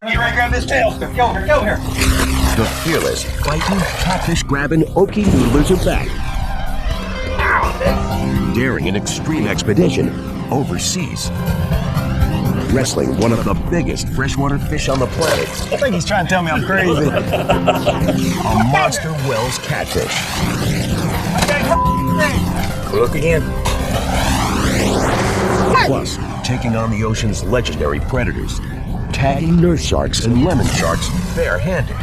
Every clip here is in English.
You ready to grab this tail? Go here. The fearless, fighting, catfish-grabbing Okie noodlers are back. Daring an extreme expedition overseas. Wrestling one of the biggest freshwater fish on the planet. I think he's trying to tell me I'm crazy. A monster Wells catfish. Look again. Plus, taking on the ocean's legendary predators. Tagging nurse sharks and lemon sharks barehanded.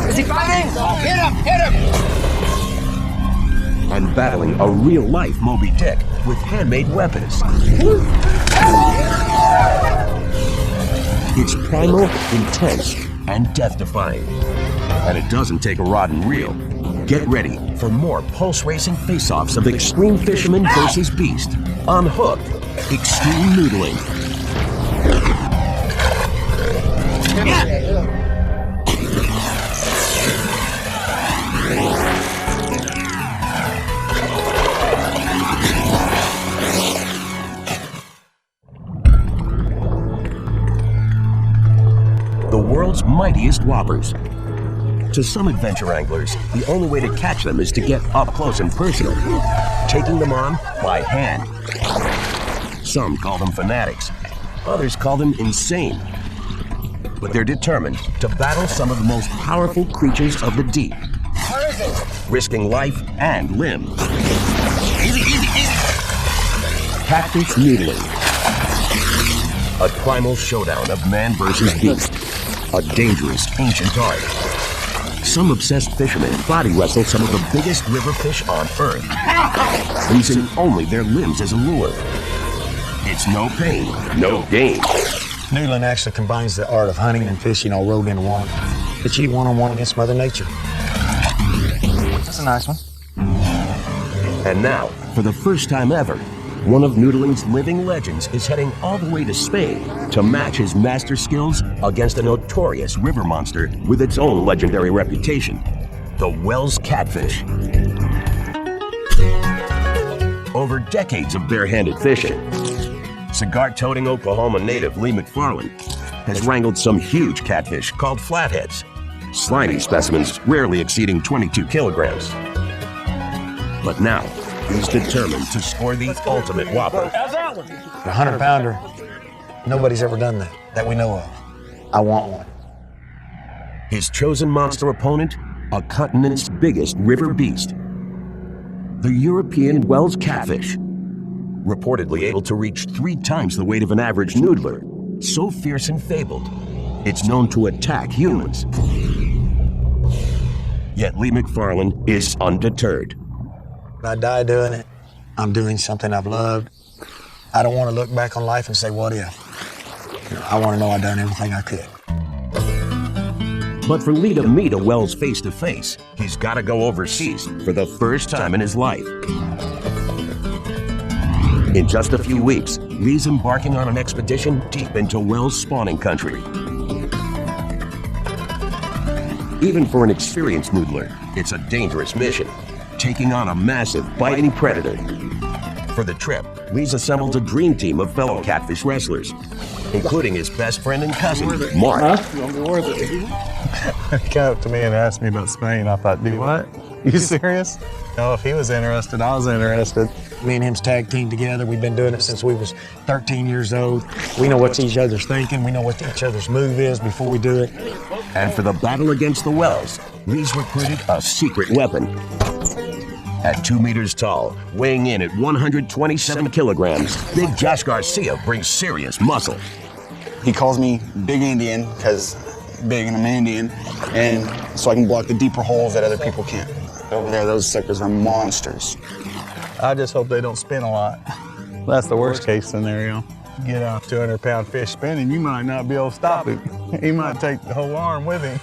Is he fighting? Hit him! And battling a real-life Moby Dick with handmade weapons. It's primal, intense, and death-defying. And it doesn't take a rod and reel. Get ready for more pulse-racing face-offs of extreme fisherman versus beast. On Hook, Extreme Noodling. The world's mightiest whoppers. To some adventure anglers, the only way to catch them is to get up close and personal, taking them on by hand. Some call them fanatics, others call them insane. But they're determined to battle some of the most powerful creatures of the deep, risking life and limb. Easy. Catfish noodling. A primal showdown of man versus beast. A dangerous ancient art. Some obsessed fishermen body wrestle some of the biggest river fish on Earth, using only their limbs as a lure. It's no pain, no gain. Noodling actually combines the art of hunting and fishing all rolled into one. It's you one-on-one against Mother Nature. That's a nice one. And now, for the first time ever, one of noodling's living legends is heading all the way to Spain to match his master skills against a notorious river monster with its own legendary reputation, the Wells catfish. Over decades of barehanded fishing, cigar-toting Oklahoma native Lee McFarland has wrangled some huge catfish called flatheads, slimy specimens rarely exceeding 22 kilograms. But now, he's determined to score the ultimate whopper. The 100-pounder, nobody's ever done that we know of. I want one. His chosen monster opponent, a continent's biggest river beast, the European Wells catfish. Reportedly able to reach 3 times the weight of an average noodler, so fierce and fabled, it's known to attack humans. Yet Lee McFarland is undeterred. If I die doing it, I'm doing something I've loved. I don't want to look back on life and say, what if? I want to know I've done everything I could. But for Lee to meet a Wells face-to-face, he's got to go overseas for the first time in his life. In just a few weeks, Lee's embarking on an expedition deep into Wells' spawning country. Even for an experienced noodler, it's a dangerous mission, taking on a massive, biting predator. For the trip, Lee's assembled a dream team of fellow catfish wrestlers, including his best friend and cousin, Mark. He came up to me and asked me about Spain. I thought, dude, what? You serious? No, if he was interested, I was interested. Me and him's tag team together. We've been doing it since we was 13 years old. We know what each other's thinking. We know what each other's move is before we do it. And for the battle against the Wells, Lee's recruited a secret weapon. At 2 meters tall, weighing in at 127 kilograms, Big Josh Garcia brings serious muscle. He calls me Big Indian because big and I'm Indian, and so I can block the deeper holes that other people can't. Over there, those suckers are monsters. I just hope they don't spin a lot. That's the worst case scenario. Get a 200-pound fish spinning, you might not be able to stop it. He might take the whole arm with him.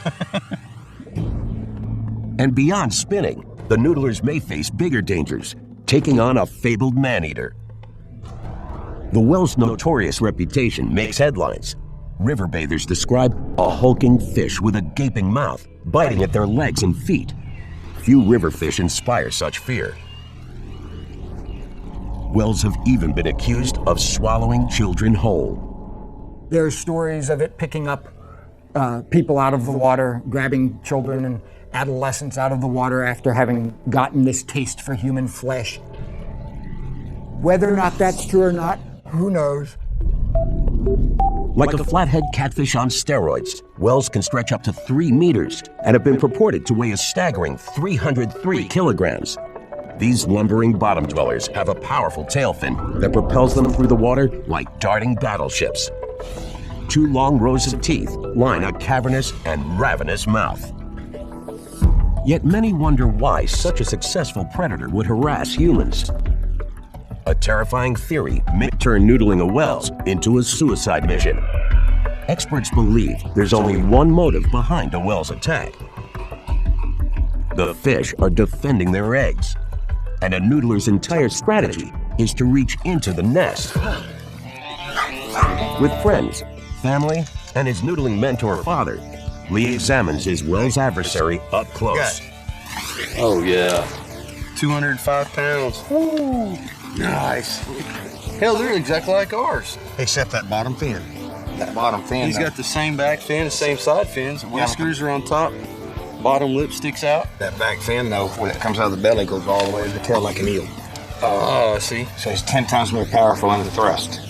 And beyond spinning, the noodlers may face bigger dangers, taking on a fabled man-eater. The Wells' notorious reputation makes headlines. River bathers describe a hulking fish with a gaping mouth, biting at their legs and feet. Few river fish inspire such fear. Wells have even been accused of swallowing children whole. There are stories of it picking up people out of the water, grabbing children and adolescents out of the water after having gotten this taste for human flesh. Whether or not that's true or not, who knows? Like a flathead catfish on steroids, whales can stretch up to 3 meters and have been purported to weigh a staggering 303 kilograms. These lumbering bottom dwellers have a powerful tail fin that propels them through the water like darting battleships. 2 long rows of teeth line a cavernous and ravenous mouth. Yet many wonder why such a successful predator would harass humans. A terrifying theory may turn noodling a whale into a suicide mission. Experts believe there's only one motive behind a whale's attack. The fish are defending their eggs, and a noodler's entire strategy is to reach into the nest. With friends, family, and his noodling mentor father, Lee examines his whale's adversary up close. Oh yeah. 205 pounds. Ooh, nice. Hell, they're exactly like ours. Except that bottom fin. That bottom fin. He's got the same back fin, the same side fins. Whiskers are on top. Bottom lip sticks out. that back fin, though, when it comes out of the belly, goes all the way to the tail like an eel. Oh, I see. So he's 10 times more powerful under thrust.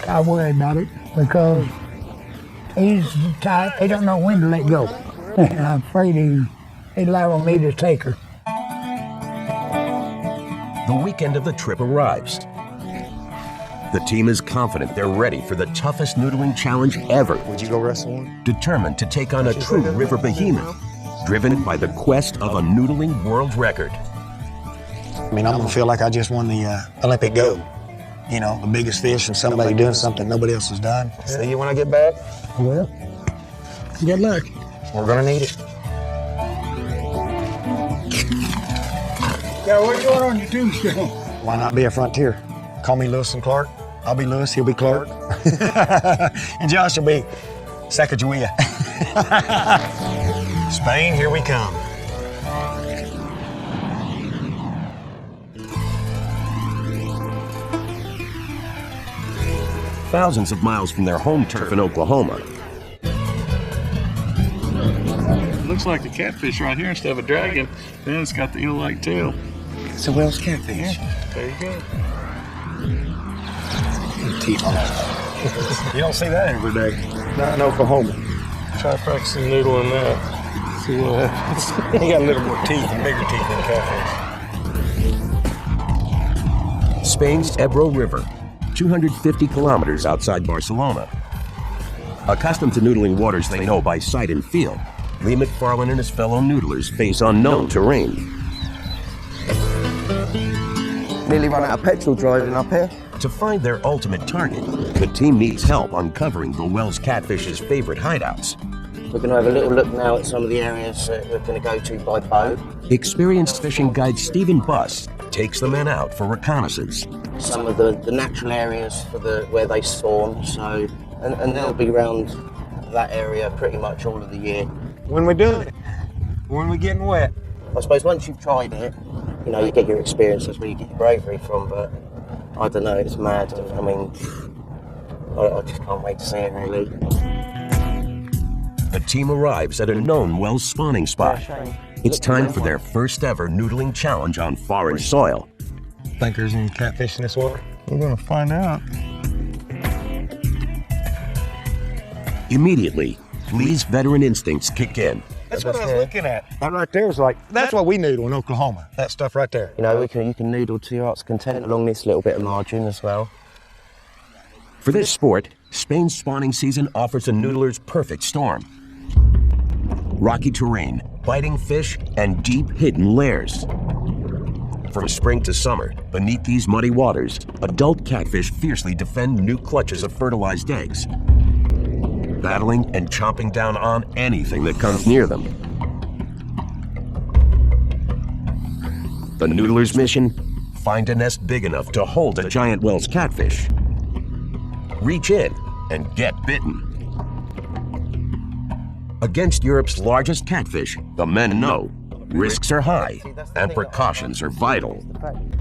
I worry about it because he's tight. He don't know when to let go. And I'm afraid he'd allow me to take her. The weekend of the trip arrives. The team is confident they're ready for the toughest noodling challenge ever, Would you go wrestle one? determined to take on a true river behemoth, driven by the quest of a noodling world record. I mean, I'm going to feel like I just won the Olympic gold. You know, the biggest fish and somebody doing something nobody else has done. See you when I get back. Well, good luck. We're going to need it. Yeah, what's going on your tombstone? Why not be a frontier? Call me Lewis and Clark. I'll be Lewis, he'll be Clark. And Josh will be Sacagawea. Spain, here we come. Thousands of miles from their home turf in Oklahoma, Looks like a catfish right here instead of a dragon. Then it's got the eel-like tail. It's a Wells catfish. There you go. Teeth on it. You don't see that every day. Not in Oklahoma. Try practicing noodling that. See what happens. He got a little more teeth and bigger teeth than catfish. Spain's Ebro River, 250 kilometers outside Barcelona. Accustomed to noodling waters they know by sight and feel, Lee McFarland and his fellow noodlers face unknown terrain. Nearly run out of petrol driving up here. To find their ultimate target, the team needs help uncovering the Wells catfish's favorite hideouts. We're going to have a little look now at some of the areas that we're going to go to by boat. Experienced fishing guide Stephen Buss takes the men out for reconnaissance. Some of the natural areas for where they spawn, so and they'll be around that area pretty much all of the year. When we doing it? When we getting wet? I suppose once you've tried it, you know, you get your experience, that's where you get your bravery from, but I don't know, it's mad. I mean, I just can't wait to see it, really. The team arrives at a known Wells spawning spot. It's time for their first ever noodling challenge on foreign soil. Think there's any catfish in this water? We're going to find out. Immediately, Lee's veteran instincts kick in. That's what I was looking at. That right there is like, that's what we noodle in Oklahoma. That stuff right there. You know, you can noodle to your heart's content along this little bit of margin as well. For this sport, Spain's spawning season offers a noodler's perfect storm. Rocky terrain, biting fish, and deep hidden lairs. From spring to summer, beneath these muddy waters, adult catfish fiercely defend new clutches of fertilized eggs, battling and chomping down on anything that comes near them. The noodler's mission? Find a nest big enough to hold a giant Wells catfish. Reach in and get bitten. Against Europe's largest catfish, the men know risks are high and precautions are vital.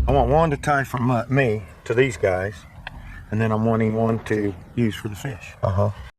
I want one to tie from me to these guys, and then I'm wanting one to use for the fish.